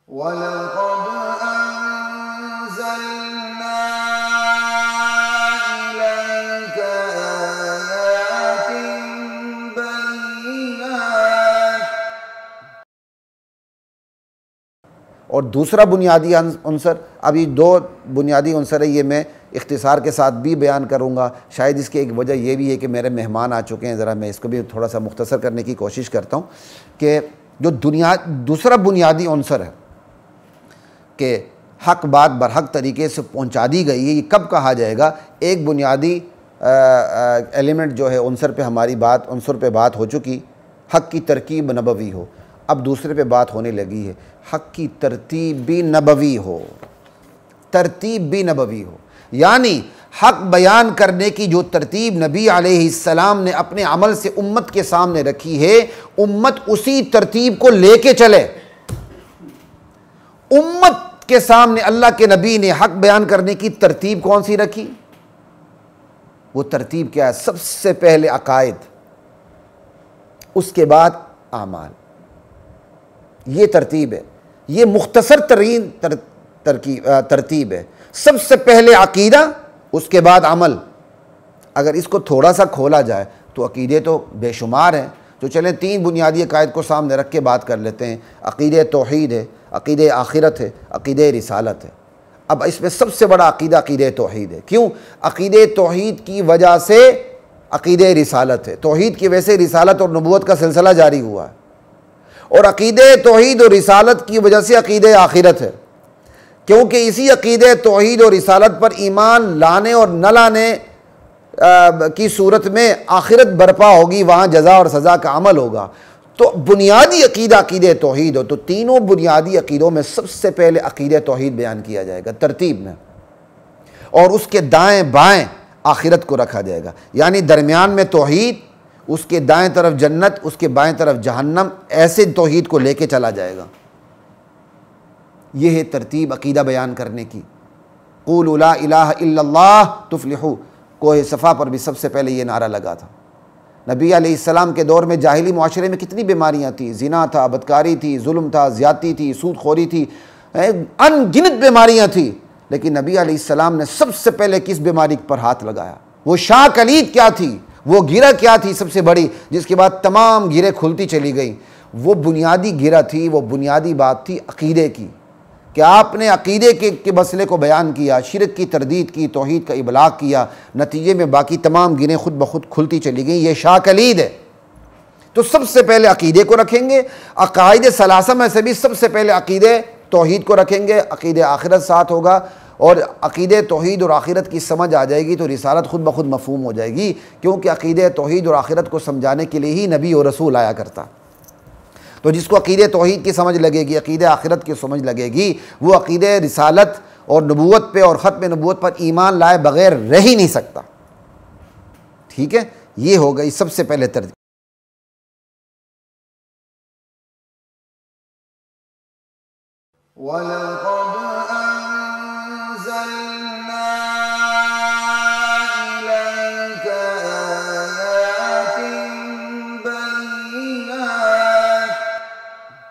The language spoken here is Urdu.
وَلَقَدْ أَنزَلْنَا إِلَيْكَ آيَاتٍ بَيِّنَاتٍ۔ اور دوسرا بنیادی عنصر، ابھی دو بنیادی عنصر ہے، یہ میں اختصار کے ساتھ بھی بیان کروں گا۔ شاید اس کی ایک وجہ یہ بھی ہے کہ میرے مہمان آ چکے ہیں، ذرا میں اس کو بھی تھوڑا سا مختصر کرنے کی کوشش کرتا ہوں کہ جو دوسرا بنیادی عنصر ہے کہ حق بات برحق طریقے سے پہنچا دی گئی ہے، یہ کب کہا جائے گا؟ ایک بنیادی ایلیمنٹ جو ہے عنصر پہ ہماری بات، عنصر پہ بات ہو چکی، حق کی ترکیب نبوی ہو۔ اب دوسرے پہ بات ہونے لگی ہے، حق کی ترتیب بھی نبوی ہو، ترتیب بھی نبوی ہو، یعنی حق بیان کرنے کی جو ترتیب نبی علیہ السلام نے اپنے عمل سے امت کے سامنے رکھی ہے، امت اسی ترتیب کو لے کے چلے۔ امت کے سامنے اللہ کے نبی نے حق بیان کرنے کی ترتیب کون سی رکھی؟ وہ ترتیب کیا ہے؟ سب سے پہلے عقائد، اس کے بعد اعمال، یہ ترتیب ہے، یہ مختصر ترین ترتیب ہے۔ سب سے پہلے عقیدہ، اس کے بعد عمل۔ اگر اس کو تھوڑا سا کھولا جائے تو عقیدے تو بے شمار ہیں، تو چلیں تین بنیادی عقائد کو سامنے رکھ کے بات کر لیتے ہیں۔ عقیدہ توحید ہے، عقیدہ آخرت ہے، عقیدہ رسالت ہے۔ اب اس میں سب سے بڑا عقیدہ عقیدہ توحید ہے۔ کیوں؟ عقیدہ توحید کی وجہ سے عقیدہ رسالت ہے، توحید کی وجہ سے رسالت اور نبوت کا سلسلہ جاری ہوا ہے، اور عقیدہ توحید اور رسالت کی وجہ سے عقیدہ آخرت ہے، کیونکہ اسی عقیدہ توحید اور رسالت پر ایمان لانے اور نہ لانے کی صورت میں آخرت برپا ہوگی، وہاں جزا اور سزا کا عمل ہوگا۔ تو بنیادی عقیدہ عقیدہ توحید ہو، تو تینوں بنیادی عقیدوں میں سب سے پہلے عقیدہ توحید بیان کیا جائے گا ترتیب میں، اور اس کے دائیں بائیں آخرت کو رکھا جائے گا، یعنی درمیان میں توحید، اس کے دائیں طرف جنت، اس کے بائیں طرف جہنم، ایسے توحید کو لے کے چلا جائے گا۔ یہ ہے ترتیب عقیدہ بیان کرنے کی۔ قولوا لا الہ الا اللہ تفلحوا، کوہ صفا پر بھی سب سے پہلے یہ نعرہ لگا تھا۔ نبی علیہ السلام کے دور میں جاہلی معاشرے میں کتنی بیماریاں تھیں، زنا تھا، بدکاری تھی، ظلم تھا، زیادتی تھی، سود خوری تھی، ان گنت بیماریاں تھیں، لیکن نبی علیہ السلام نے سب سے پہلے کس بیماری پر ہاتھ لگایا؟ وہ شاہ کلید کیا تھی، وہ گرہ کیا تھی سب سے بڑی، جس کے بعد تمام گرہیں کھلتی چلی گئیں؟ وہ بنیادی گرہ تھی، وہ بنیادی بات تھی عقیدے کی، کہ آپ نے عقیدے کے مسئلے کو بیان کیا، شرک کی تردید کی، توحید کا ابلاغ کیا، نتیجے میں باقی تمام گرہیں خود بخود کھلتی چلی گئیں۔ یہ شاہ کلید ہے۔ تو سب سے پہلے عقیدے کو رکھیں گے، عقائد ثلاثہ میں سے بھی سب سے پہلے عقیدہ توحید کو رکھیں گے، عقیدہ آخرت ساتھ ہوگا، اور عقیدہ توحید اور آخرت کی سمجھ آ جائے گی تو رسالت خود بخود مفہوم ہو جائے گی، کیونکہ عقیدہ توحید اور آخرت کو سمجھانے کے لیے ہی نبی اور رسول آیا کرتا۔ تو جس کو عقیدہ توحید کی سمجھ لگے گی، عقیدہ آخرت کی سمجھ لگے گی، وہ عقیدہ رسالت اور نبوت پہ اور ختم نبوت پر ایمان لائے بغیر رہ ہی نہیں سکتا۔ ٹھیک ہے، یہ ہو گئی سب سے پہلے ترتیب۔